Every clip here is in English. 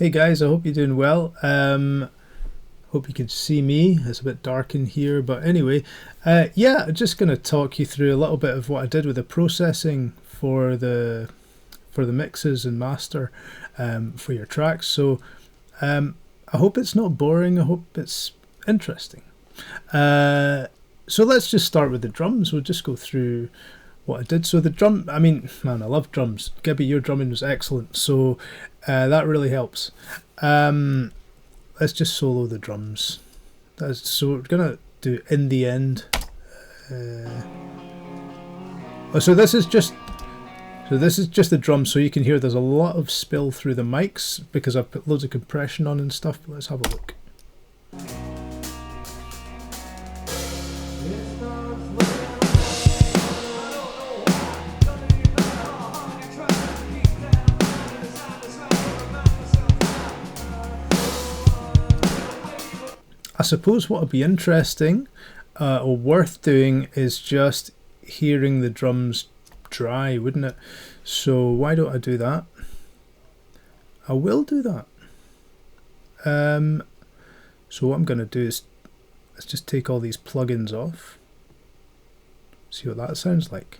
Hey guys, I hope you're doing well. Hope you can see me. It's a bit dark in here, but anyway, yeah, I'm just going to talk you through a little bit of what I did with the processing for the mixes and master for your tracks. So I hope it's not boring. I hope it's interesting. So let's just start with the drums. We'll just go through what I did. So the drum, I mean, man, I love drums. Gibby, your drumming was excellent. So that really helps. Let's just solo the drums. So we're gonna do In the End. So this is just the drums, so you can hear there's a lot of spill through the mics because I've put loads of compression on and stuff. But let's have a look. I suppose what would be interesting or worth doing is just hearing the drums dry, wouldn't it? So why don't I do that? I will do that. So what I'm going to do is let's just take all these plugins off. See what that sounds like.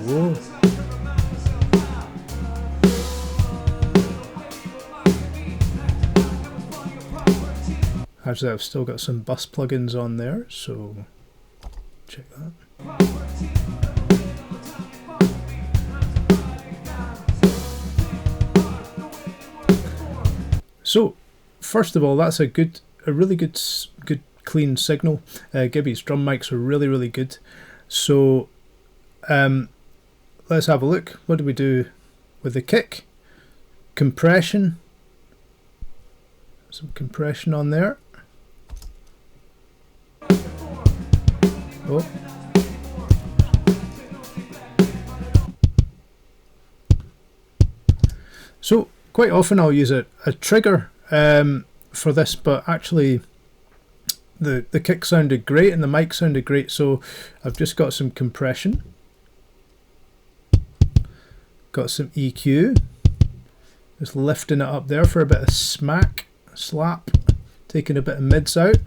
Whoa. Actually, I've still got some bus plugins on there, so check that. So, first of all, that's a really good clean signal. Gibby's drum mics are really good. So, let's have a look. What do we do with the kick? Compression. Some compression on there. Oh. So quite often I'll use a trigger for this, but actually the kick sounded great and the mic sounded great, so I've just got some compression, got some EQ, just lifting it up there for a bit of slap, taking a bit of mids out,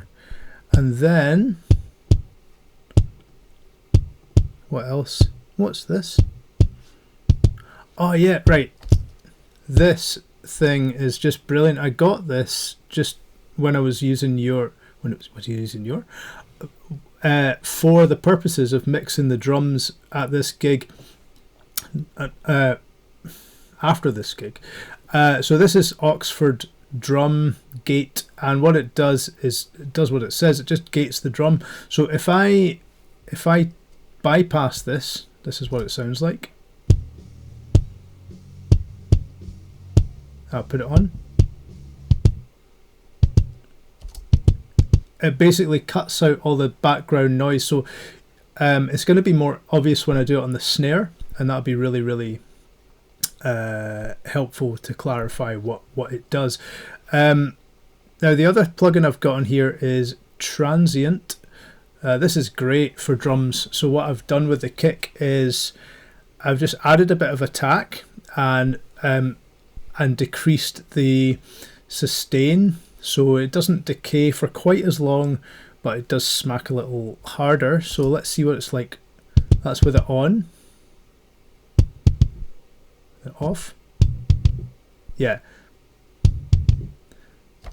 and then what else? What's this? Oh yeah, right. This thing is just brilliant. I got this just when I was using your for the purposes of mixing the drums at this gig. After this gig, so this is Oxford Drum Gate, and what it does is it does what it says. It just gates the drum. So if I bypass this is what it sounds like. I'll put it on. It basically cuts out all the background noise, so it's going to be more obvious when I do it on the snare, and that'll be really helpful to clarify what it does. Now the other plugin I've got on here is Transient. This is great for drums. So what I've done with the kick is I've just added a bit of attack and decreased the sustain, so it doesn't decay for quite as long, but it does smack a little harder. So let's see what it's like. That's with it on. Off. Yeah.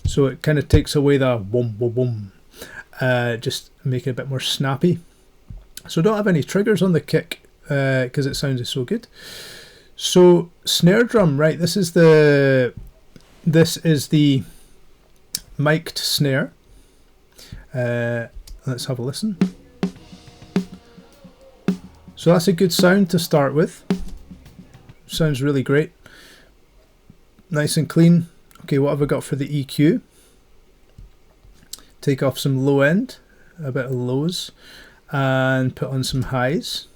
So it kind of takes away the boom boom boom. Just make it a bit more snappy. So don't have any triggers on the kick because it sounds so good. So snare drum, right? This is the mic'd snare. Let's have a listen. So that's a good sound to start with. Sounds really great. Nice and clean. Okay, what have I got for the EQ? Take off some low end, a bit of lows, and put on some highs.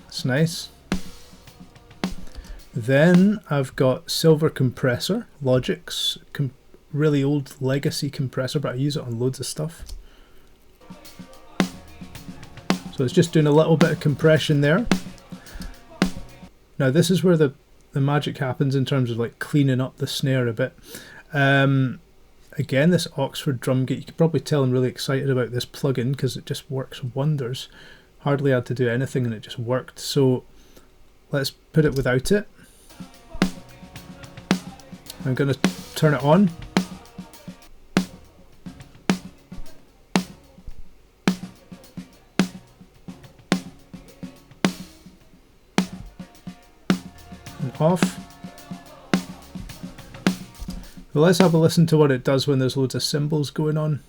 That's nice. Then I've got Silver Compressor, Logic's really old legacy compressor, but I use it on loads of stuff. So it's just doing a little bit of compression there. Now this is where the magic happens in terms of like cleaning up the snare a bit. Again, this Oxford drum kit, you can probably tell I'm really excited about this plugin because it just works wonders. Hardly had to do anything and it just worked. So let's put it without it. I'm going to turn it on. And off. Well, let's have a listen to what it does when there's loads of cymbals going on.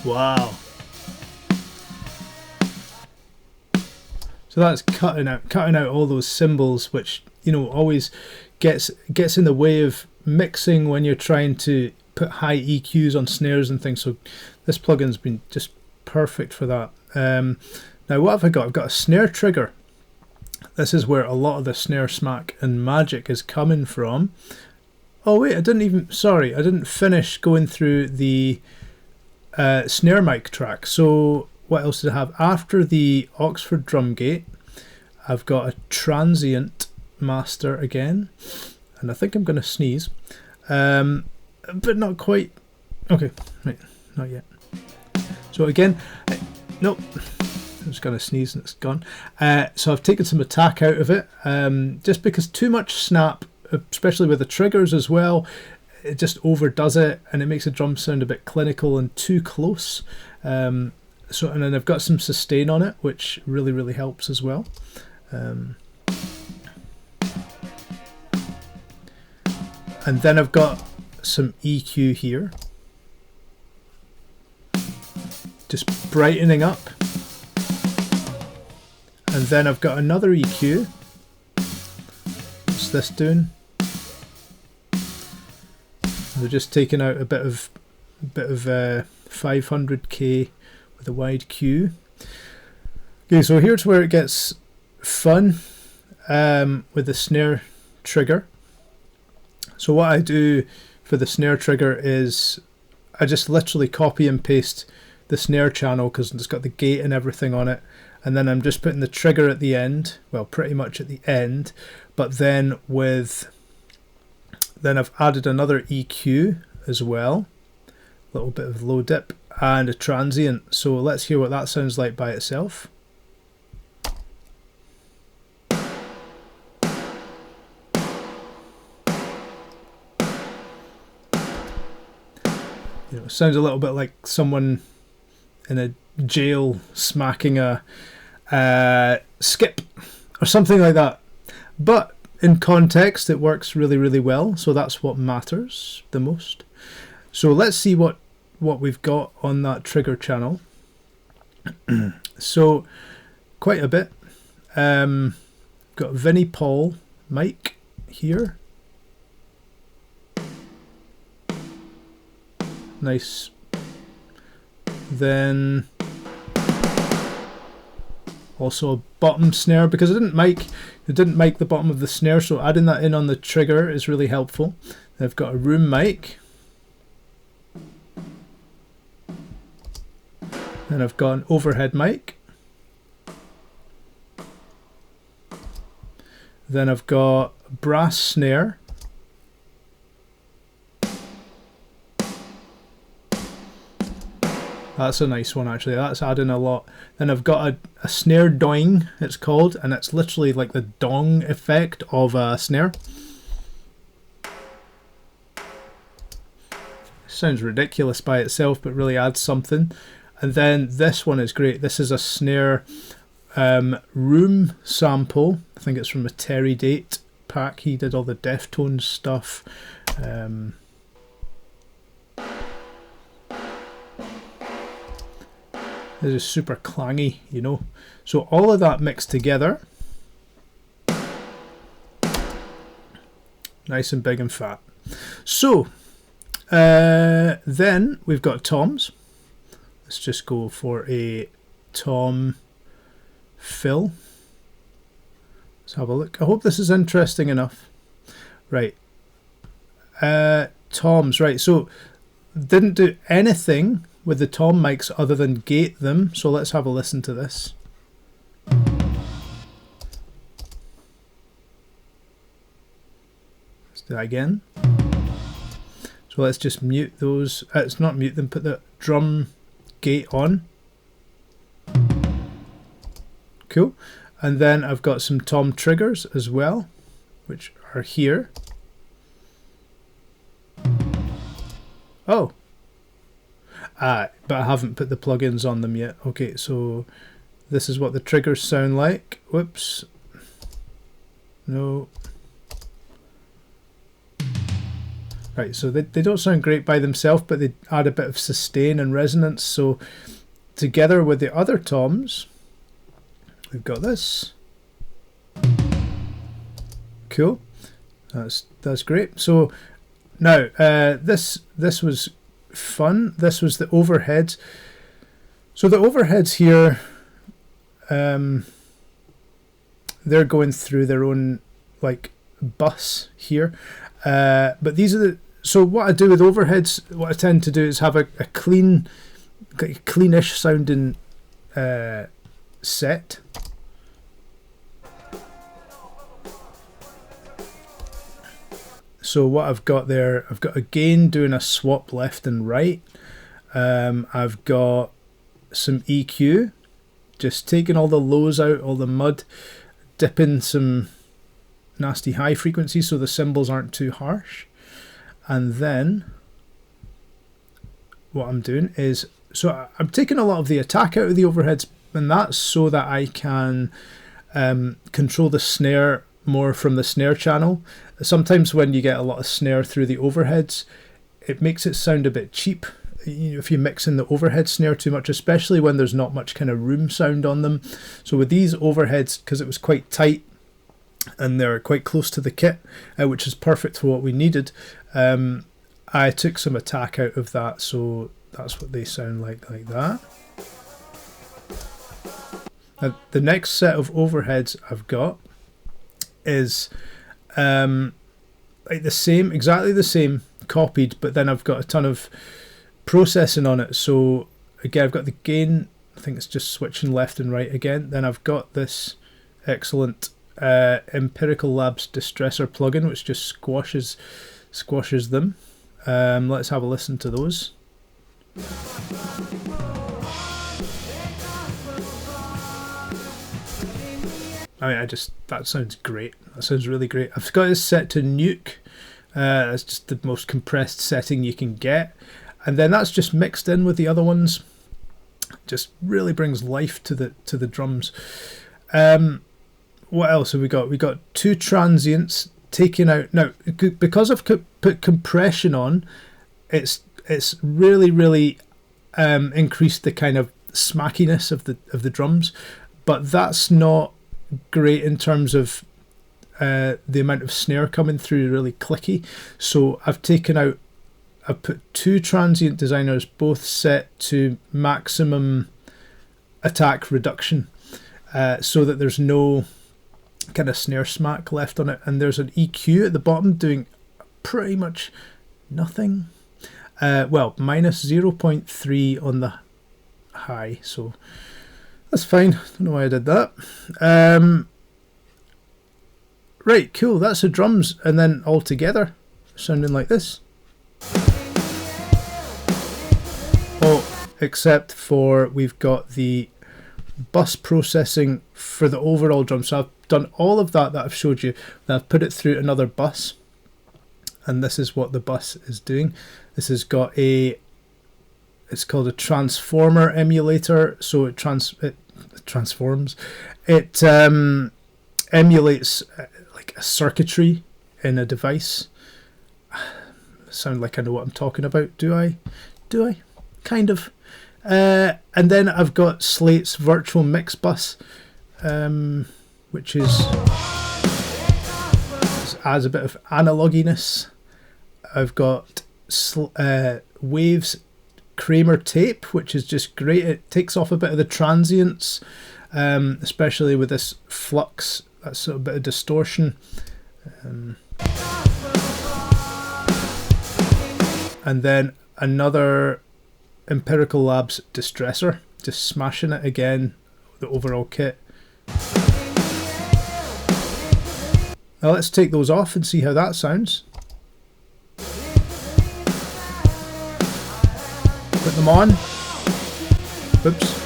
Wow. So that's cutting out all those cymbals, which, you know, always gets in the way of mixing when you're trying to put high EQs on snares and things. So this plugin's been just perfect for that. Now what have I got? I've got a snare trigger. This is where a lot of the snare smack and magic is coming from. Oh wait, I didn't finish going through the snare mic track. So what else did I have? After the Oxford drum gate, I've got a transient master again, and I think I'm going to sneeze, but not quite. Okay, right, not yet. So again, nope, I'm just going to sneeze and it's gone. So I've taken some attack out of it, just because too much snap, especially with the triggers as well, it just overdoes it and it makes the drum sound a bit clinical and too close. So, and then I've got some sustain on it, which really helps as well. And then I've got some EQ here, just brightening up. And then I've got another EQ. What's this doing? They're just taking out a bit of 500k with a wide Q. Okay, so here's where it gets fun with the snare trigger. So what I do for the snare trigger is I just literally copy and paste the snare channel because it's got the gate and everything on it, and then I'm just putting the trigger at the end, well pretty much at the end, but then I've added another EQ as well, a little bit of low dip and a transient. So let's hear what that sounds like by itself. You know, it sounds a little bit like someone in a jail smacking a skip or something like that. But in context, it works really well. So that's what matters the most. So let's see what we've got on that trigger channel. So quite a bit. Got Vinnie Paul mic here. Nice. Then also a bottom snare, because it didn't mic the bottom of the snare, so adding that in on the trigger is really helpful. I've got a room mic, and I've got an overhead mic. Then I've got a brass snare. That's a nice one actually, that's adding a lot. Then I've got a snare doing, it's called, and it's literally like the dong effect of a snare. Sounds ridiculous by itself, but really adds something. And then this one is great. This is a snare room sample. I think it's from a Terry Date pack. He did all the Deftones stuff. This is super clangy, you know. So all of that mixed together, nice and big and fat. So then we've got toms. Let's just go for a tom fill. Let's have a look. I hope this is interesting enough. Right. Toms, right. So didn't do anything with the tom mics other than gate them. So let's have a listen to this. Let's do that again. So let's just mute those. It's not mute them, put the drum gate on. Cool. And then I've got some tom triggers as well, which are here. Oh. But I haven't put the plugins on them yet. Okay, so this is what the triggers sound like. Whoops. No. Right, so they don't sound great by themselves, but they add a bit of sustain and resonance. So together with the other toms, we've got this. Cool. That's great. So now this was fun. This was the overheads. So the overheads here, they're going through their own like bus here. But these are the. So what I do with overheads, what I tend to do is have a clean, cleanish sounding set. So what I've got there, I've got a gain doing a swap left and right. I've got some EQ, just taking all the lows out, all the mud, dipping some nasty high frequencies so the cymbals aren't too harsh. And then what I'm doing is, so I'm taking a lot of the attack out of the overheads, and that's so that I can control the snare more from the snare channel. Sometimes when you get a lot of snare through the overheads, it makes it sound a bit cheap, you know, if you mix in the overhead snare too much, especially when there's not much kind of room sound on them. So with these overheads, because it was quite tight and they're quite close to the kit, which is perfect for what we needed, I took some attack out of that, so that's what they sound like that. Now, the next set of overheads I've got is like the same, exactly the same, copied, but then I've got a ton of processing on it. So again, I've got the gain, I think it's just switching left and right again. Then I've got this excellent Empirical Labs Distressor plugin, which just squashes them. Let's have a listen to those. I mean, that sounds great. That sounds really great. I've got this set to nuke. That's just the most compressed setting you can get. And then that's just mixed in with the other ones. Just really brings life to the drums. What else have we got? We got two transients taken out. Now, because I've put compression on, it's really increased the kind of smackiness of the drums, but that's not great in terms of the amount of snare coming through, really clicky. So I've put two transient designers, both set to maximum attack reduction, so that there's no kind of snare smack left on it, and there's an EQ at the bottom doing pretty much nothing. Well, minus 0.3 on the high, so that's fine. Don't know why I did that. Right, cool, that's the drums, and then all together sounding like this. Oh, except for we've got the bus processing for the overall drum. So I've done all of that I've showed you, and I've put it through another bus, and this is what the bus is doing. This has got it's called a transformer emulator, so it transforms. It emulates like a circuitry in a device. Sound like I know what I'm talking about, do I? Kind of. And then I've got Slate's virtual mix bus, which adds a bit of analoginess. I've got Waves Kramer tape, which is just great. It takes off a bit of the transients, especially with this flux, that sort of bit of distortion. and then another Empirical Labs distressor, just smashing it again, the overall kit. Now let's take those off and see how that sounds. Put them on. Oops.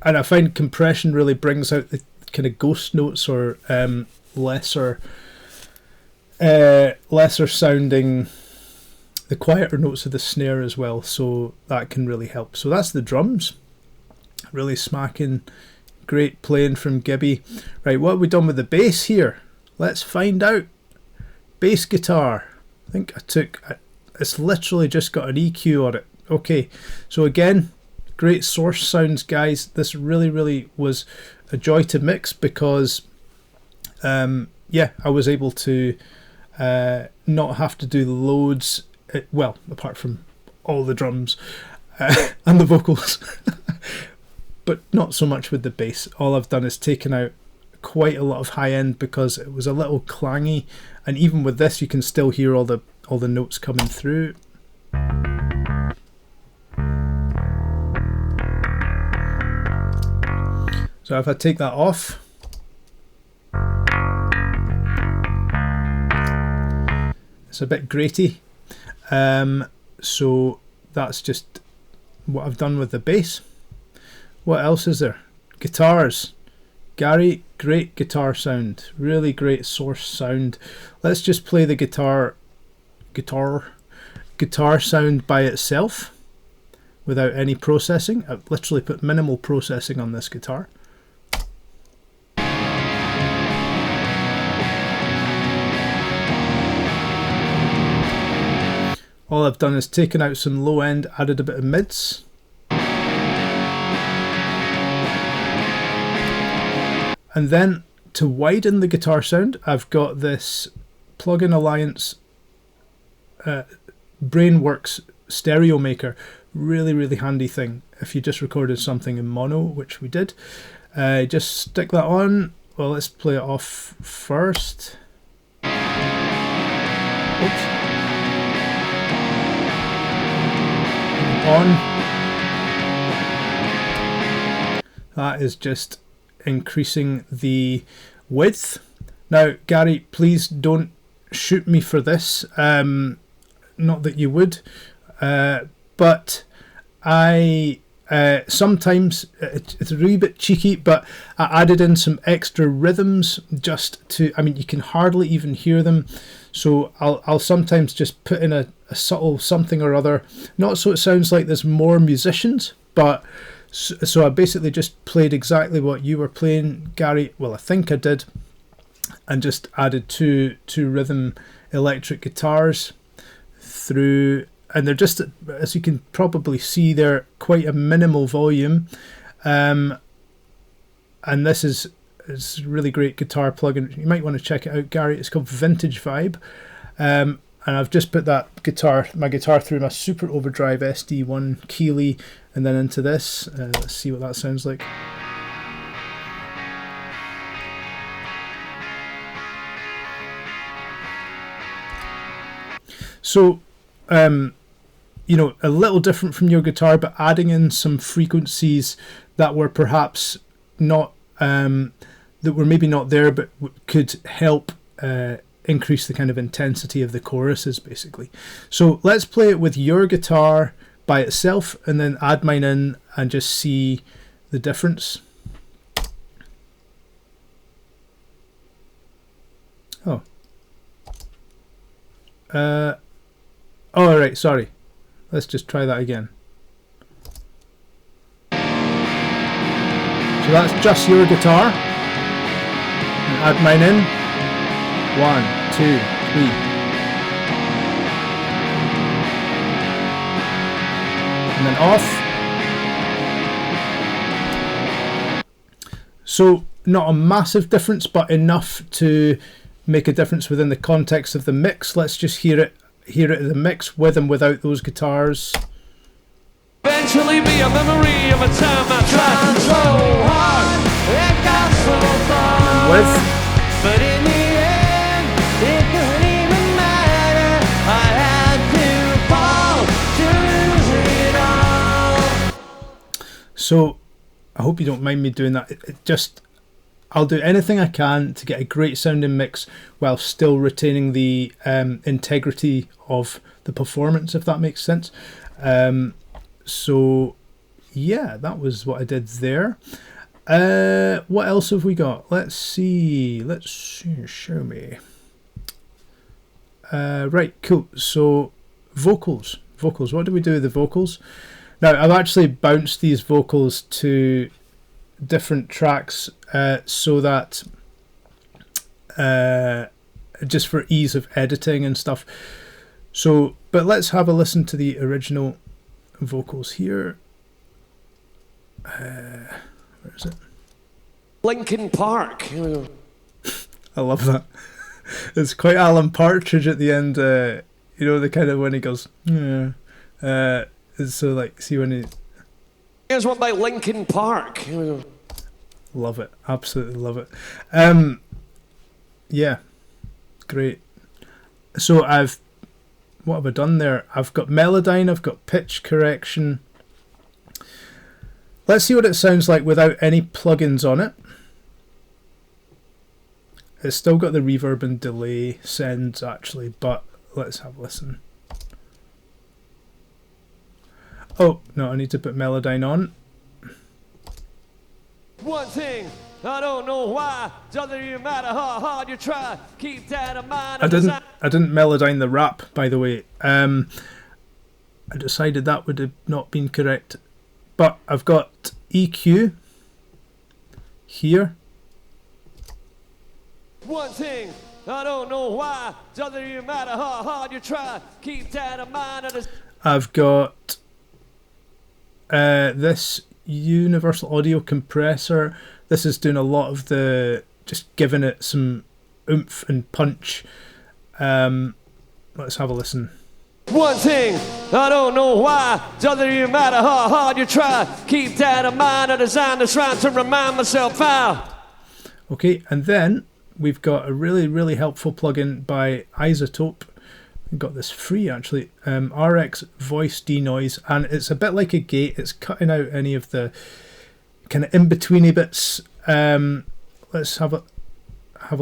And I find compression really brings out the kind of ghost notes, or lesser sounding, the quieter notes of the snare as well. So that can really help. So that's the drums. Really smacking, great playing from Gibby. Right, what have we done with the bass here? Let's find out. Bass guitar. I think it's literally just got an EQ on it. Okay, so again, great source sounds, guys. This really was a joy to mix because yeah, I was able to not have to do loads, well, apart from all the drums and the vocals, but not so much with the bass. All I've done is taken out quite a lot of high end because it was a little clangy, and even with this you can still hear all the notes coming through. So if I take that off, it's a bit graty. So that's just what I've done with the bass. What else is there? Guitars. Gary, great guitar sound. Really great source sound. Let's just play the guitar sound by itself without any processing. I've literally put minimal processing on this guitar. All I've done is taken out some low end, added a bit of mids. And then to widen the guitar sound, I've got this Plug-in Alliance Brainworks stereo maker. Really handy thing if you just recorded something in mono, which we did. Just stick that on. Well, let's play it off first. Oops. On. That is just increasing the width. Now, Gary, please don't shoot me for this. Not that you would, but I sometimes it's a wee bit cheeky, but I added in some extra rhythms just to, I mean, you can hardly even hear them. So I'll sometimes just put in a subtle something or other, not so it sounds like there's more musicians, but so I basically just played exactly what you were playing, Gary. Well, I think I did, and just added two rhythm electric guitars through, and they're just, as you can probably see, they're quite a minimal volume, and this is really great guitar plugin. You might want to check it out, Gary. It's called Vintage Vibe, and I've just put my guitar through my Super Overdrive SD1 Keeley and then into this. Let's see what that sounds like. So, you know, a little different from your guitar, but adding in some frequencies that were perhaps not, that were maybe not there, but could help increase the kind of intensity of the choruses, basically. So let's play it with your guitar by itself and then add mine in and just see the difference. Oh. Oh, right, sorry. Let's just try that again. So that's just your guitar. And add mine in. 1, 2, 3. And then off. So not a massive difference, but enough to make a difference within the context of the mix. Let's just hear it in the mix with and without those guitars. Eventually be a memory of a time I tried so hard, it got so far. But in the end, it couldn't even matter. I had to fall to lose it all. So I hope you don't mind me doing that. I'll do anything I can to get a great sounding mix while still retaining the integrity of the performance, if that makes sense. So yeah, that was what I did there. What else have we got? Let's see, show me. Right, cool. So vocals, what do we do with the vocals? Now I've actually bounced these vocals to different tracks so that just for ease of editing and stuff. So, but let's have a listen to the original vocals here. Where is it? Linkin Park. I love that. It's quite Alan Partridge at the end. You know, the kind of when he goes, yeah. It's so like, see when he. Here's one by Linkin Park. Love it, absolutely love it. Yeah, great. So what have I done there? I've got Melodyne, I've got pitch correction. Let's see what it sounds like without any plugins on it. It's still got the reverb and delay sends actually, but let's have a listen. Oh, no, I need to put Melodyne on. One thing, I don't know why, doesn't even matter how hard you try, keep that in mind. I didn't Melodyne the rap, by the way. I decided that would have not been correct. But I've got EQ here. One thing, I don't know why, doesn't even matter how hard you try, keep that in mind. I've got this universal audio compressor. This is doing a lot of the, just giving it some oomph and punch. Let's have a listen. One thing, I don't know why, doesn't even matter how hard you try, keep that in mind. I designed this rhyme to remind myself how. Okay, and then we've got a really, really helpful plugin by Isotope. I got this free actually, RX voice denoise, and it's a bit like a gate. It's cutting out any of the kind of in-betweeny bits. Let's have a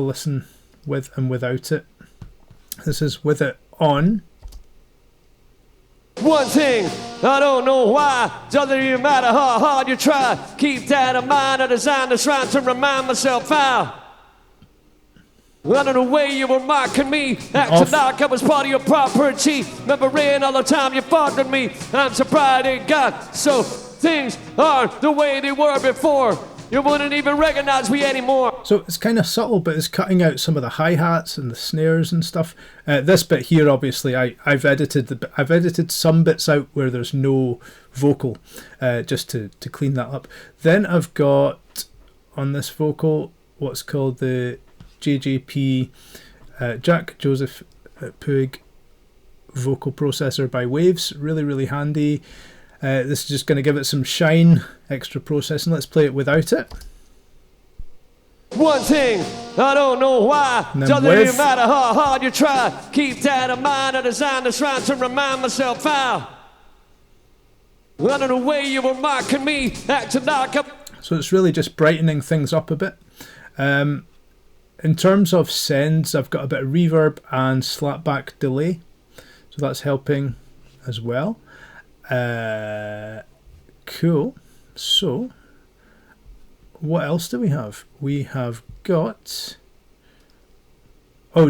listen with and without it. This is with it on. One thing, I don't know why, doesn't even matter how hard you try, keep that in mind. I designed this rhyme to remind myself how. Under the way you were mocking me, acting like I was part of your property, remembering all the time you fought with me. I'm surprised it got so things aren't the way they were before. You wouldn't even recognize me anymore. So it's kind of subtle, but it's cutting out some of the hi-hats and the snares and stuff. This bit here, obviously, I've edited some bits out where there's no vocal, just to clean that up. Then I've got on this vocal what's called the JJP Jack Joseph Puig vocal processor by Waves. Really, really handy. This is just going to give it some shine, extra processing. Let's play it without it. One thing, I don't know why, doesn't even matter how hard you try, keep that in mind. I designed this rhyme to remind myself how. Under the way you were mocking me, acting like a... So it's really just brightening things up a bit. In terms of sends, I've got a bit of reverb and slapback delay, so that's helping as well. Cool. So what else do we have? We have got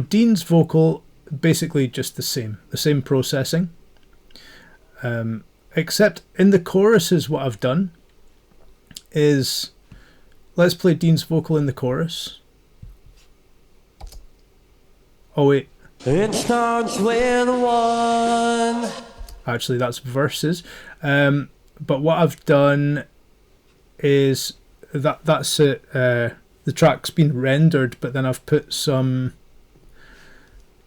Dean's vocal, basically just the same processing, except in the choruses what I've done is, let's play Dean's vocal in the chorus. Oh wait, it starts with one. Actually, that's verses. But what I've done is that's it. The track's been rendered, but then I've put some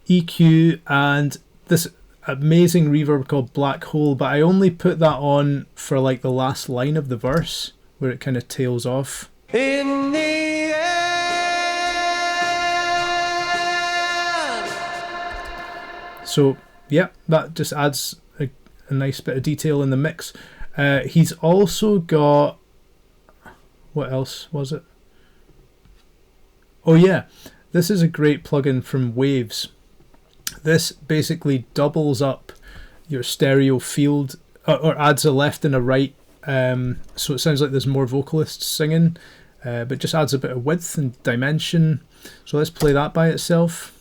EQ and this amazing reverb called Black Hole. But I only put that on for like the last line of the verse where it kind of tails off. In the end. So yeah, that just adds a nice bit of detail in the mix. He's also got, what else was it? Oh yeah, this is a great plugin from Waves. This basically doubles up your stereo field, or adds a left and a right, so it sounds like there's more vocalists singing, but just adds a bit of width and dimension. So let's play that by itself.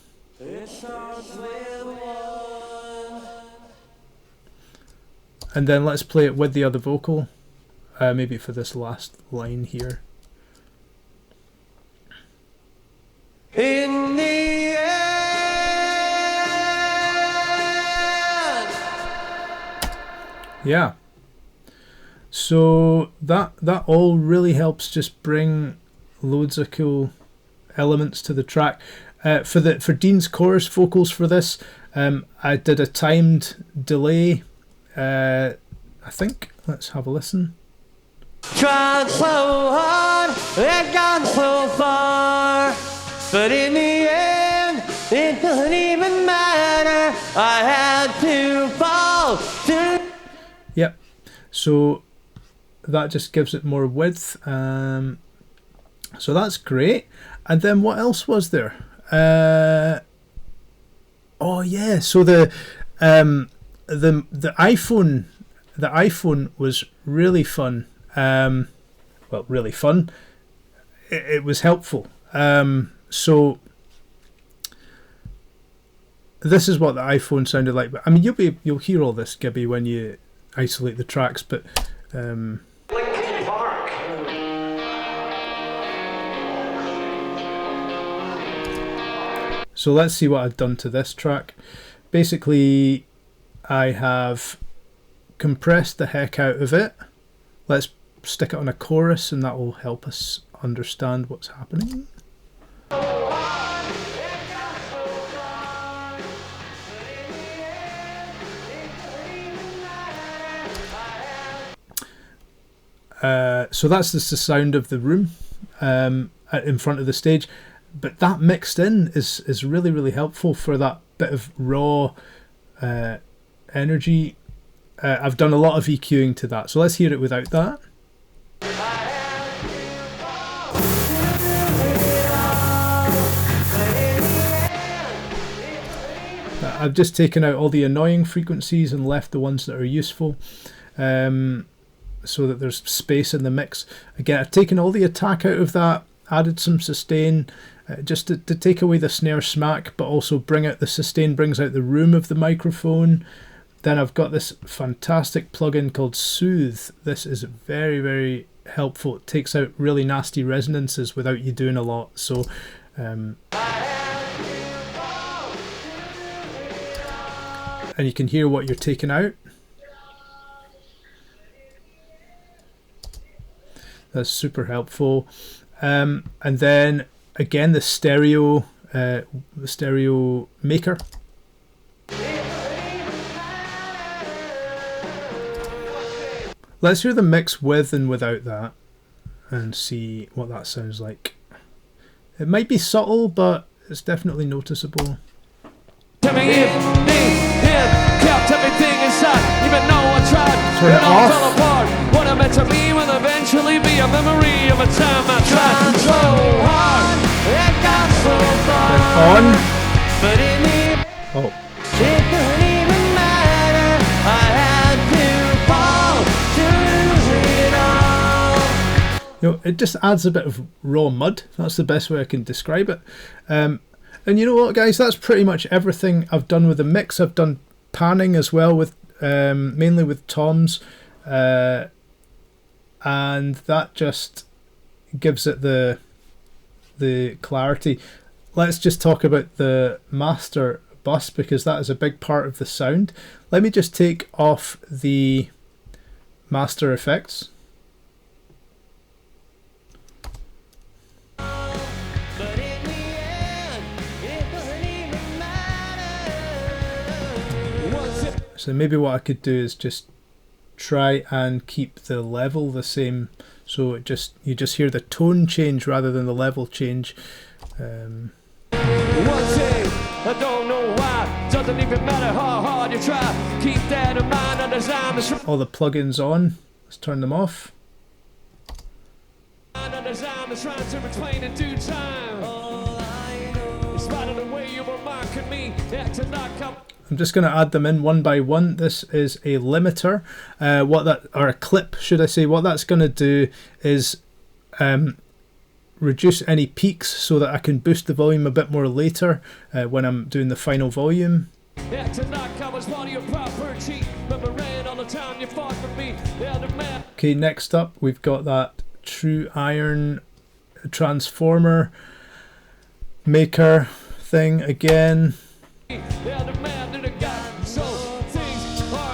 And then let's play it with the other vocal, maybe for this last line here. In the end. Yeah. So that all really helps just bring loads of cool elements to the track. For Dean's chorus vocals for this, I did a timed delay. I think. Let's have a listen. Tried so hard and gone so far, but in the end, it doesn't even matter. I had to fall to. Yep. So that just gives it more width. So that's great. And then what else was there? Oh yeah. So the iPhone was really fun. Well, really fun. It was helpful. So this is what the iPhone sounded like. But I mean, you'll hear all this, Gibby, when you isolate the tracks. But Linkin Park. so let's see what I've done to this track. Basically, I have compressed the heck out of it. Let's stick it on a chorus and that will help us understand what's happening. So that's just the sound of the room in front of the stage, but that mixed in is really, really helpful for that bit of raw energy. I've done a lot of EQing to that, so let's hear it without that. I've just taken out all the annoying frequencies and left the ones that are useful, so that there's space in the mix. Again, I've taken all the attack out of that, added some sustain, just to take away the snare smack, but also bring out the sustain, brings out the room of the microphone. Then I've got this fantastic plugin called Soothe. This is very, very helpful. It takes out really nasty resonances without you doing a lot. So and you can hear what you're taking out. That's super helpful. And then again, the stereo maker. Let's hear the mix with and without that and see what that sounds like. It might be subtle, but it's definitely noticeable. Kept everything inside, even though I tried. Turn it all off. fell apart. What I meant to be will eventually be a memory of a time I tried so hard. It got so far. On. But in the Oh. it doesn't even matter. I had to fall to lose it all. You know, it just adds a bit of raw mud. That's the best way I can describe it. And you know what, guys? That's pretty much everything I've done with the mix. I've done panning as well, with mainly with toms, and that just gives it the clarity. Let's just talk about the master bus, because that is a big part of the sound. Let me just take off the master effects. So maybe what I could do is just try and keep the level the same, so you just hear the tone change rather than the level change. One thing I don't know why, doesn't even matter how hard you try. Keep that in mind and design the all the plugins on. Let's turn them off. design the shrine to explain in due time. All I know, in spite of the way you were mocking me, acting like I'm just going to add them in one by one. This is a limiter, or a clip, should I say. What that's going to do is reduce any peaks so that I can boost the volume a bit more later when I'm doing the final volume. Okay, next up we've got that True Iron transformer maker thing again.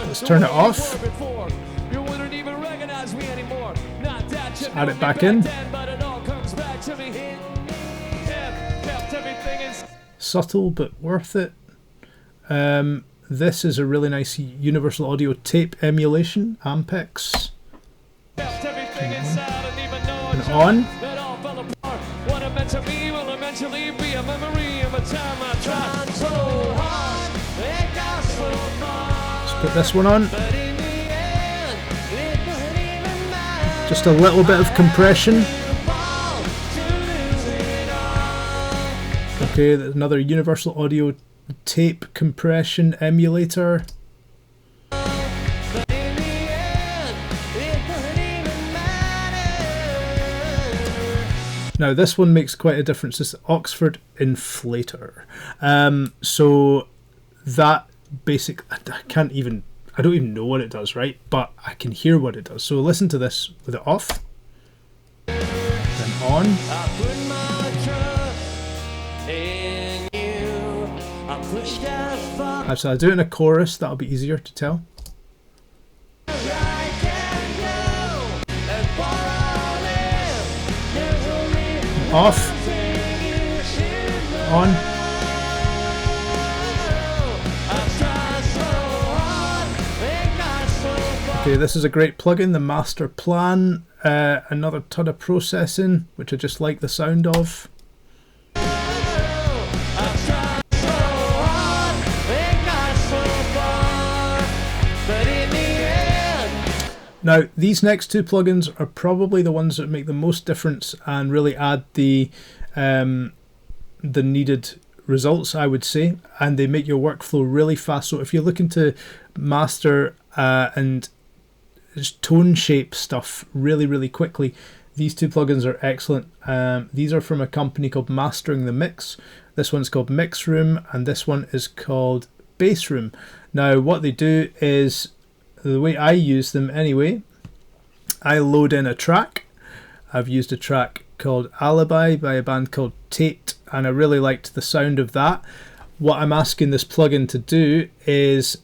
Let's turn it off. Let's add it back in. Subtle but worth it. This is a really nice Universal Audio tape emulation, Ampex. And on. Let's put this one on. Just a little bit of compression. Okay, there's another Universal Audio tape compression emulator. Now this one makes quite a difference. It's the Oxford Inflator. So that basic, I don't even know what it does, right? But I can hear what it does. So listen to this with it off, then on. Actually, I'll do it in a chorus, that'll be easier to tell. Off. On. Okay, this is a great plugin, the Master Plan. Another ton of processing, which I just like the sound of. Now, these next two plugins are probably the ones that make the most difference and really add the needed results, I would say, and they make your workflow really fast. So if you're looking to master and just tone shape stuff really, really quickly, these two plugins are excellent. These are from a company called Mastering the Mix. This one's called Mix Room, and this one is called Bass Room. Now, what they do is, the way I use them anyway, I load in a track. I've used a track called Alibi by a band called Tate, and I really liked the sound of that. What I'm asking this plugin to do is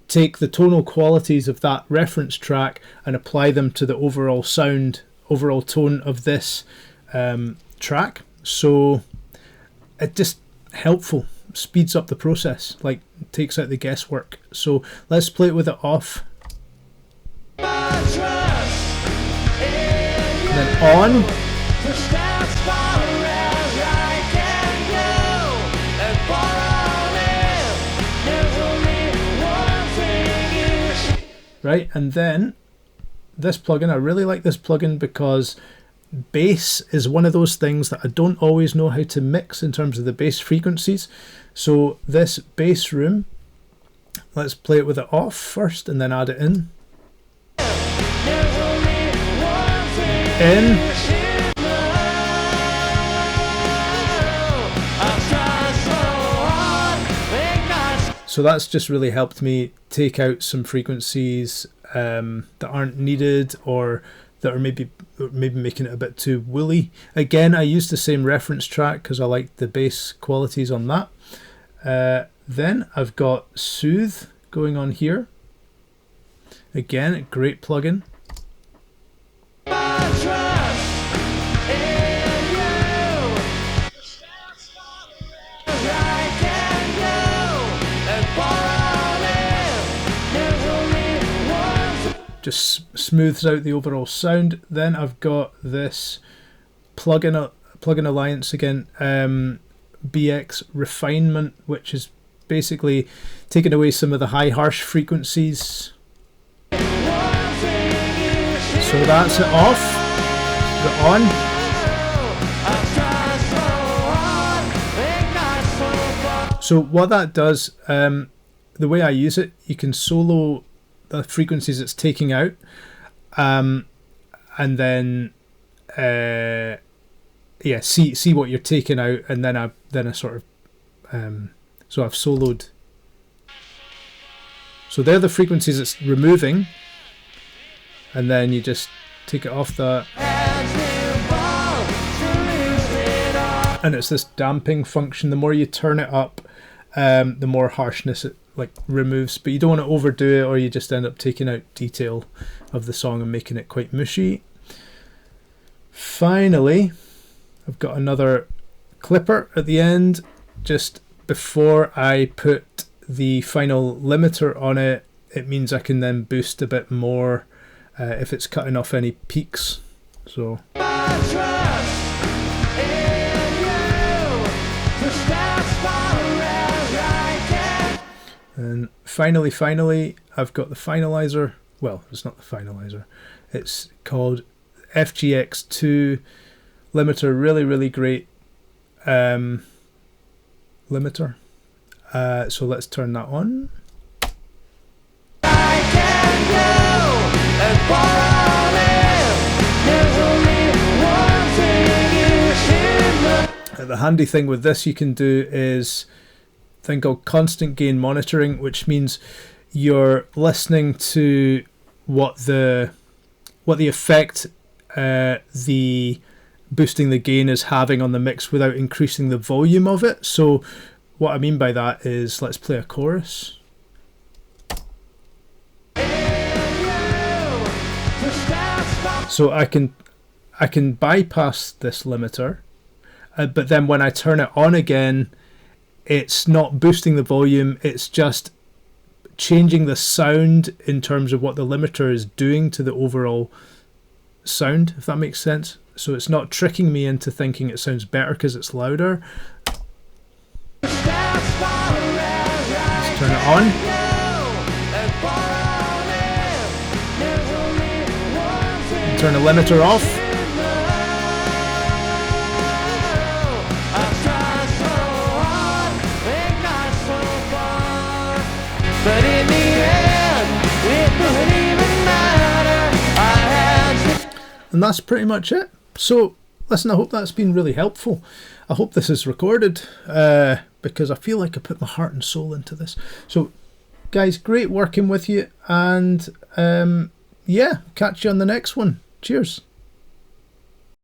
take the tonal qualities of that reference track and apply them to the overall sound, overall tone of this track. So it just helpful, speeds up the process, like takes out the guesswork. So let's play it with it off. And then on. Right, and then this plugin, I really like this plugin because bass is one of those things that I don't always know how to mix in terms of the bass frequencies. So this bass room, let's play it with it off first and then add it in. In. So that's just really helped me take out some frequencies that aren't needed, or that are maybe making it a bit too woolly. Again, I used the same reference track because I liked the bass qualities on that. Then I've got Soothe going on here. Again, a great plugin. just smooths out the overall sound. Then I've got this plugin alliance again, BX Refinement, which is basically taking away some of the high harsh frequencies. So that's it off. Is it on? So what that does, the way I use it, you can solo the frequencies it's taking out, and then see what you're taking out, and then I sort of so I've soloed. So they're the frequencies it's removing, and then you just take it off that, and it's this damping function. The more you turn it up, the more harshness it like removes, but you don't want to overdo it, or you just end up taking out detail of the song and making it quite mushy. Finally, I've got another clipper at the end, just before I put the final limiter on it. It means I can then boost a bit more if it's cutting off any peaks. So and finally, I've got the finalizer. Well, it's not the finalizer. It's called FGX2 limiter. Really great limiter. So let's turn that on. The handy thing with this you can do is a thing called constant gain monitoring, which means you're listening to what the effect the boosting the gain is having on the mix without increasing the volume of it. So what I mean by that is, let's play a chorus. So I can bypass this limiter, but then when I turn it on again, it's not boosting the volume, it's just changing the sound in terms of what the limiter is doing to the overall sound, if that makes sense. So it's not tricking me into thinking it sounds better because it's louder. Let's turn it on. Turn the limiter off. But in the end, it doesn't even matter. And that's pretty much it. So listen, I hope that's been really helpful. I hope this is recorded because I feel like I put my heart and soul into this. So guys, great working with you, and yeah, catch you on the next one. Cheers.